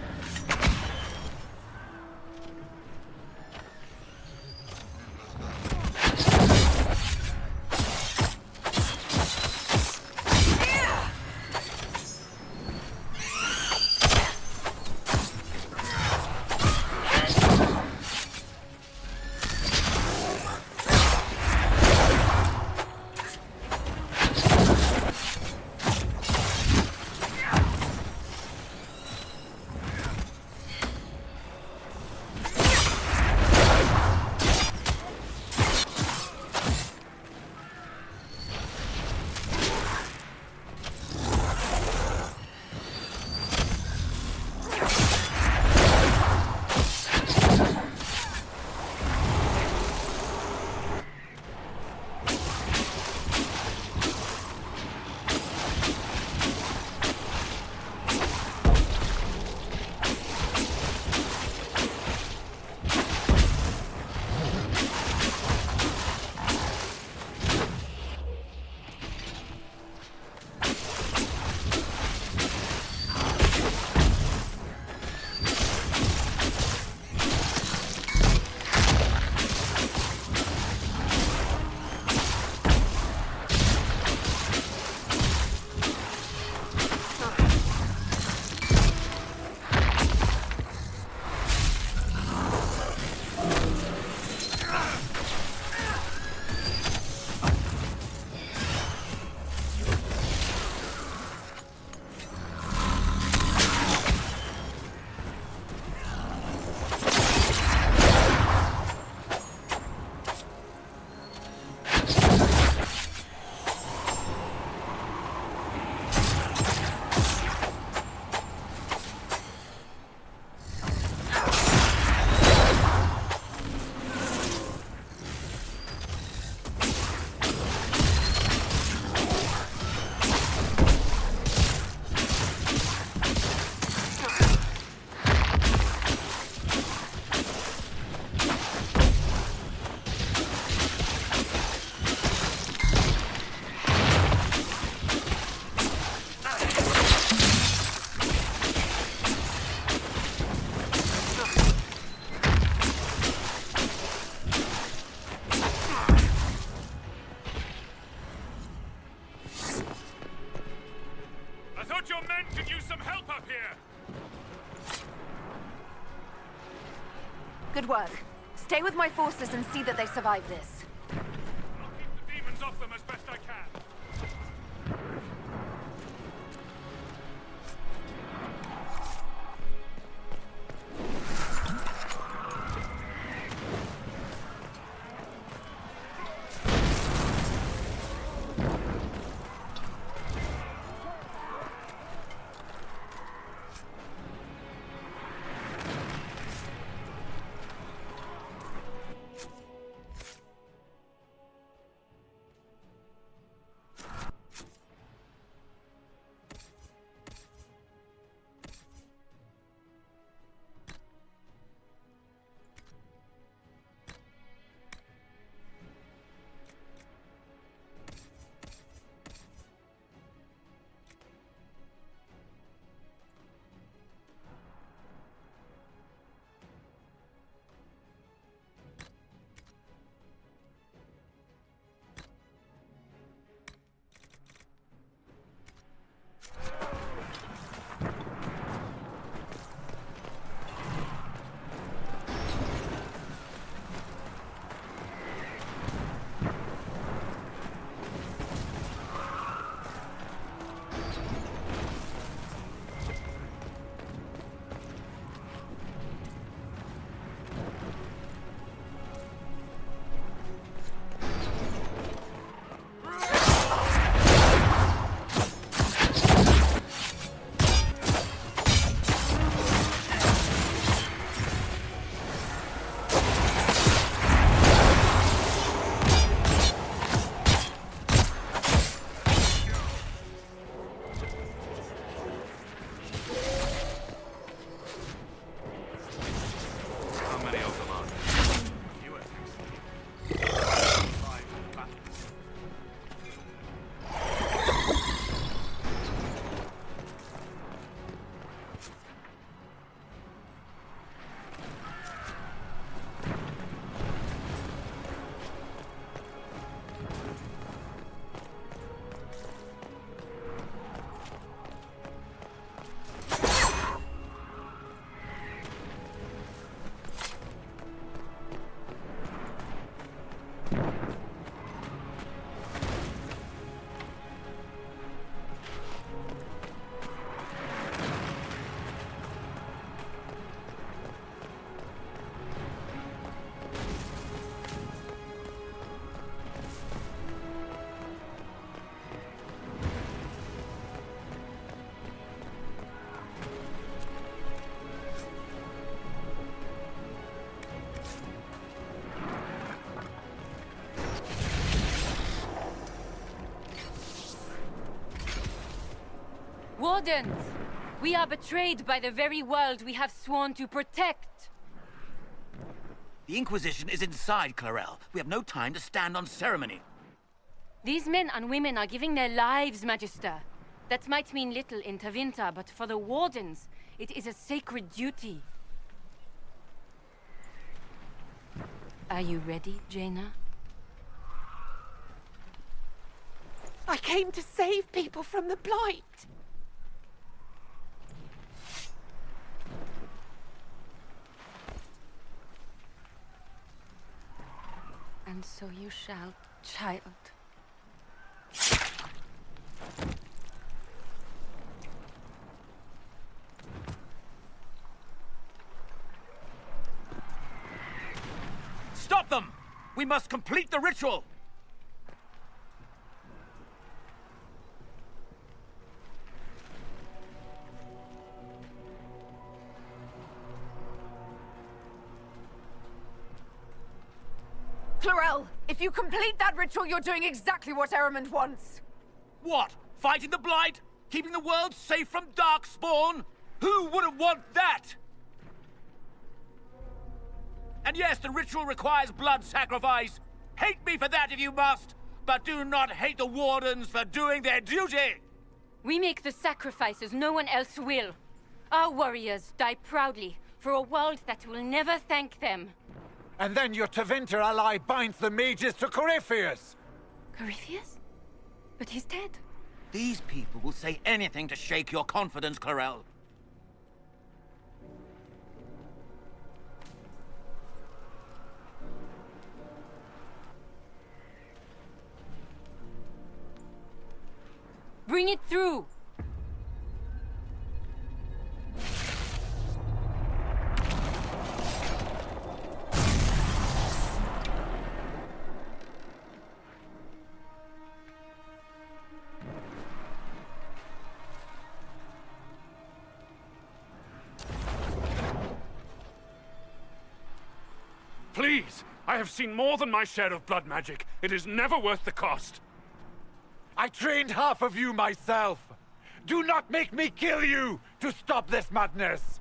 Speaker 12: Good work. Stay with my forces and see that they survive this.
Speaker 13: I'll keep the demons off them as best I can.
Speaker 19: Wardens! We are betrayed by the very world we have sworn to protect.
Speaker 14: The Inquisition is inside, Clarel. We have no time to stand on ceremony.
Speaker 19: These men and women are giving their lives, Magister. That might mean little in Tevinter, but for the Wardens, it is a sacred duty. Are you ready, Jaina?
Speaker 2: I came to save people from the Blight.
Speaker 19: And so you shall, child.
Speaker 14: Stop them! We must complete the ritual!
Speaker 12: Clarel, if you complete that ritual, you're doing exactly what Ehrman wants.
Speaker 14: What? Fighting the Blight? Keeping the world safe from Darkspawn? Who wouldn't want that? And yes, the ritual requires blood sacrifice. Hate me for that if you must, but do not hate the Wardens for doing their duty!
Speaker 19: We make the sacrifices no one else will. Our warriors die proudly for a world that will never thank them.
Speaker 16: And then your Tevinter ally binds the mages to Corypheus!
Speaker 19: Corypheus? But he's dead.
Speaker 14: These people will say anything to shake your confidence, Clarel.
Speaker 19: Bring it through!
Speaker 17: Please! I have seen more than my share of blood magic. It is never worth the cost.
Speaker 16: I trained half of you myself. Do not make me kill you to stop this madness.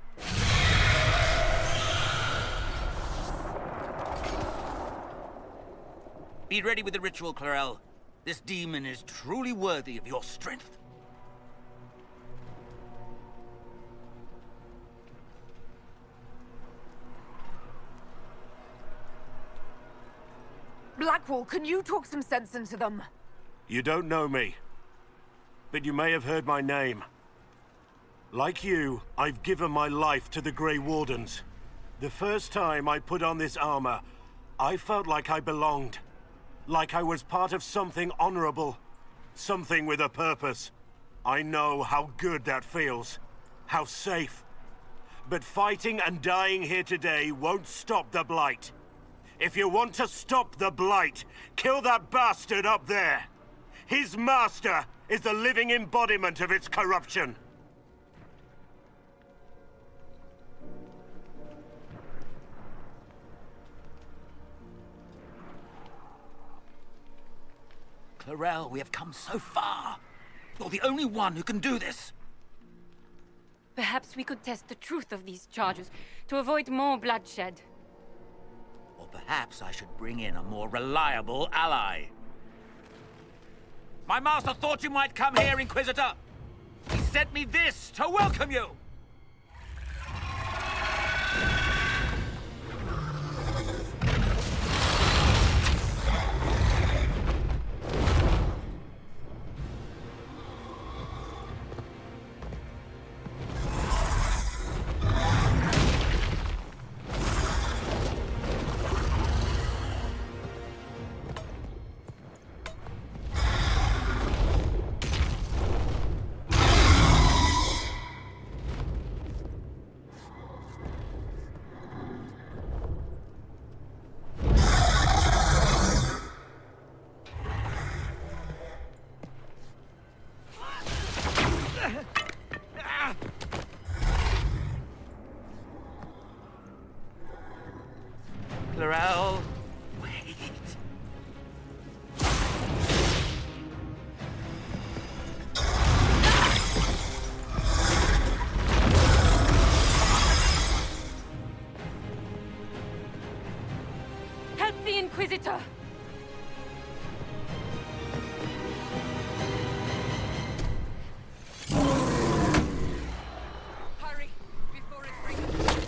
Speaker 14: Be ready with the ritual, Clarel. This demon is truly worthy of your strength.
Speaker 12: Blackwall, can you talk some sense into them?
Speaker 3: You don't know me, but you may have heard my name. Like you, I've given my life to the Grey Wardens. The first time I put on this armor, I felt like I belonged. Like I was part of something honorable. Something with a purpose. I know how good that feels. How safe. But fighting and dying here today won't stop the Blight. If you want to stop the Blight, kill that bastard up there. His master is the living embodiment of its corruption.
Speaker 14: Clarel, we have come so far. You're the only one who can do this.
Speaker 19: Perhaps we could test the truth of these charges to avoid more bloodshed.
Speaker 14: Or perhaps I should bring in a more reliable ally. My master thought you might come here, Inquisitor. He sent me this to welcome you.
Speaker 19: Inquisitor!
Speaker 2: Hurry, before it brings...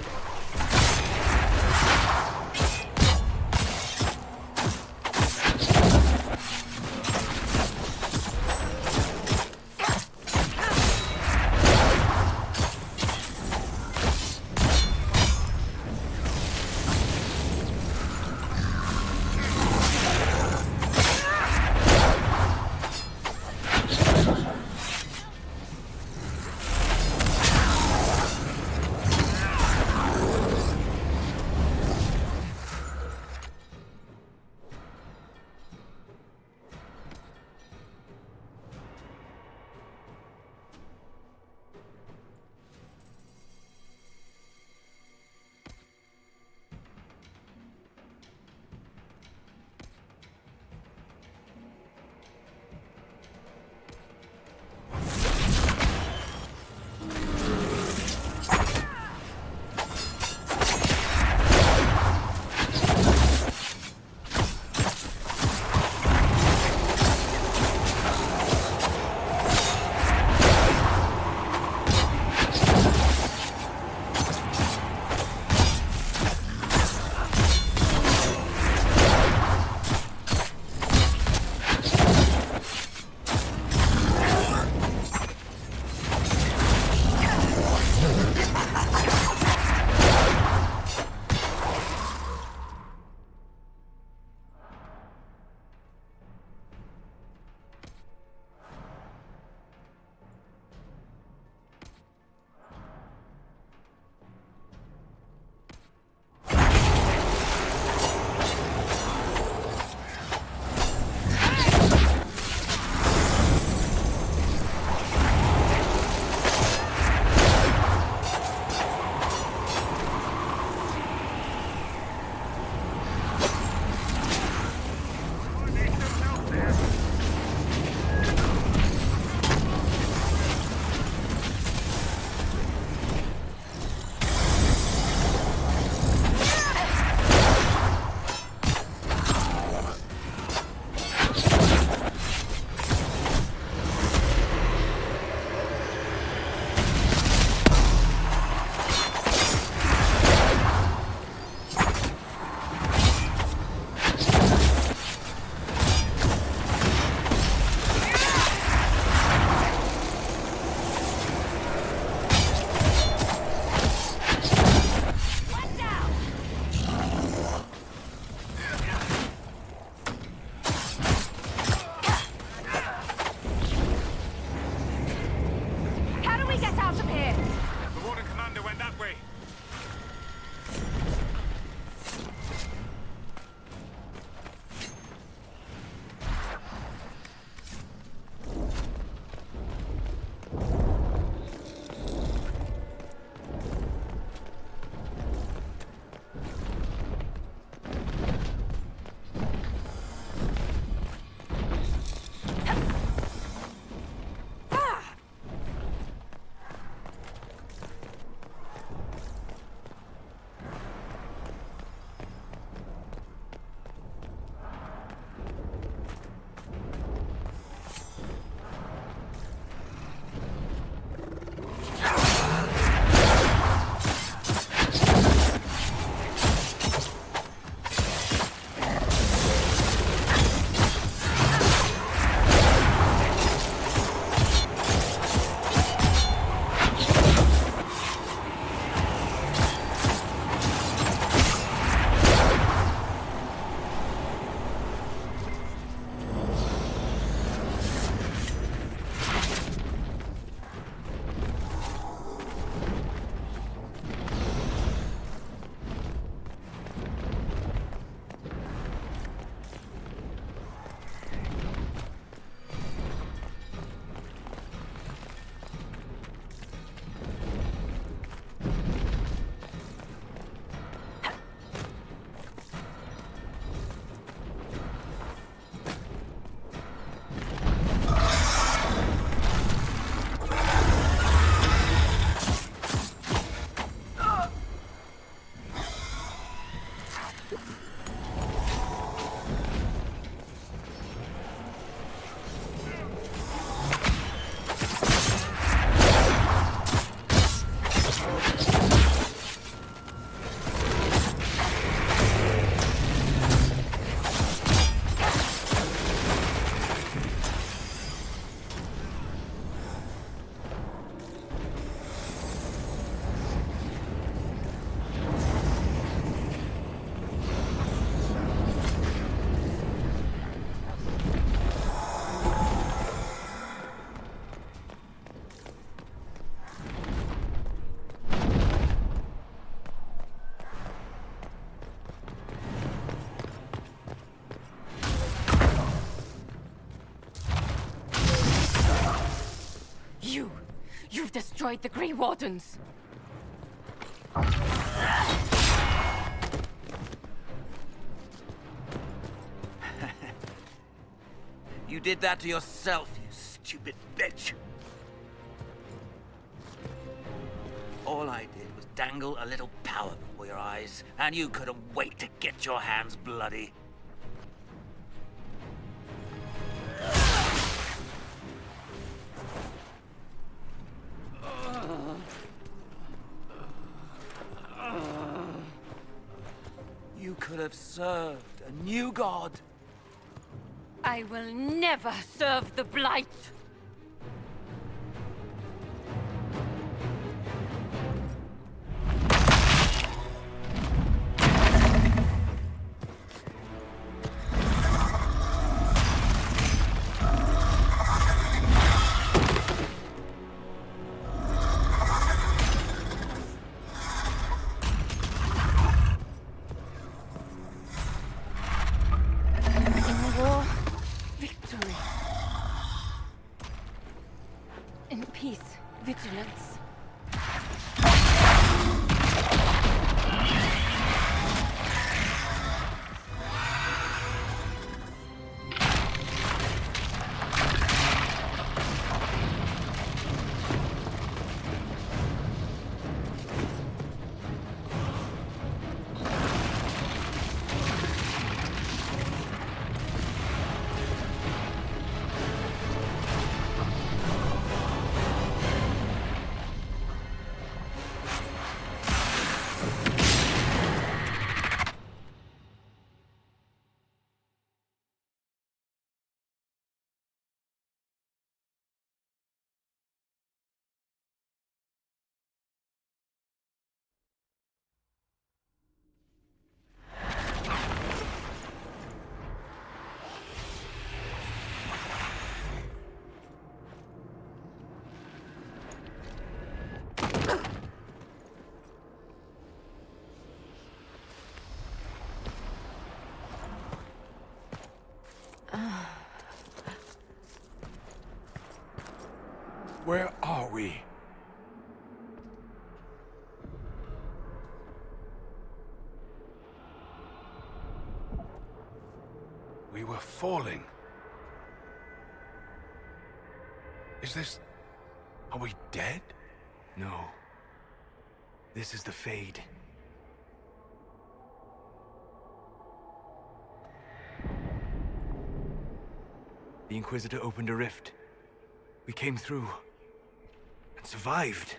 Speaker 19: destroyed the Grey Wardens.
Speaker 14: You did that to yourself, you stupid bitch. All I did was dangle a little power before your eyes, and you couldn't wait to get your hands bloody. You could have served a new god.
Speaker 19: I will never serve the Blight! Vigilance.
Speaker 16: Where are we?
Speaker 10: We were falling. Is this... Are we dead?
Speaker 20: No. This is the Fade. The Inquisitor opened a rift. We came through. And survived.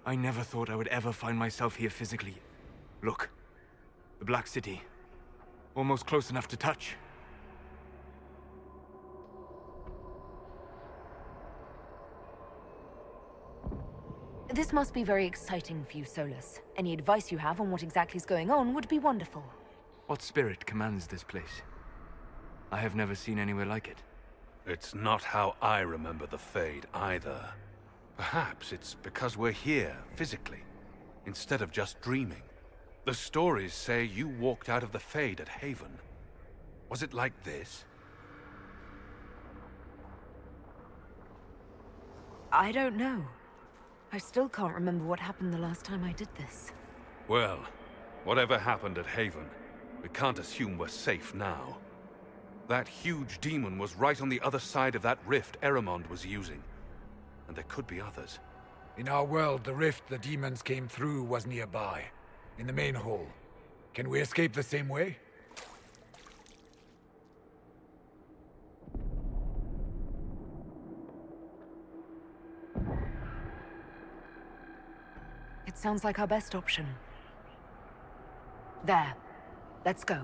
Speaker 20: I never thought I would ever find myself here physically. Look. The Black City. Almost close enough to touch.
Speaker 1: This must be very exciting for you, Solus. Any advice you have on what exactly is going on would be wonderful.
Speaker 20: What spirit commands this place? I have never seen anywhere like it.
Speaker 15: It's not how I remember the Fade, either. Perhaps it's because we're here, physically, instead of just dreaming. The stories say you walked out of the Fade at Haven. Was it like this?
Speaker 1: I don't know. I still can't remember what happened the last time I did this.
Speaker 15: Well, whatever happened at Haven, we can't assume we're safe now. That huge demon was right on the other side of that rift Eramond was using. And there could be others.
Speaker 16: In our world, the rift the demons came through was nearby. In the main hall. Can we escape the same way?
Speaker 1: It sounds like our best option. There. Let's go.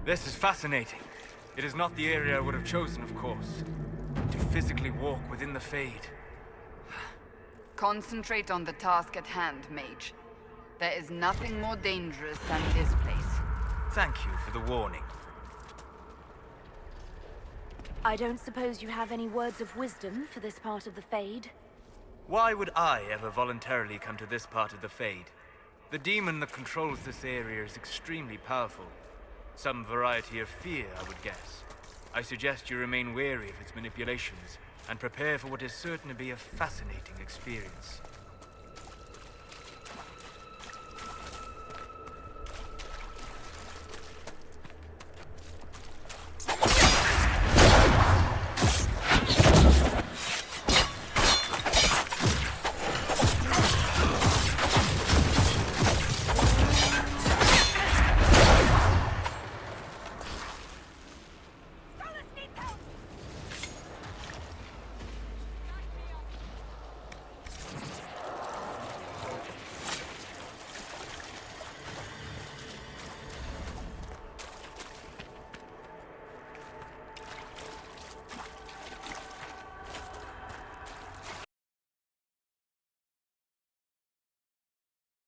Speaker 20: This is fascinating. It is not the area I would have chosen, of course. To physically walk within the Fade.
Speaker 21: Concentrate on the task at hand, mage. There is nothing more dangerous than this place.
Speaker 20: Thank you for the warning.
Speaker 1: I don't suppose you have any words of wisdom for this part of the Fade?
Speaker 20: Why would I ever voluntarily come to this part of the Fade? The demon that controls this area is extremely powerful. Some variety of fear, I would guess. I suggest you remain wary of its manipulations, and prepare for what is certain to be a fascinating experience.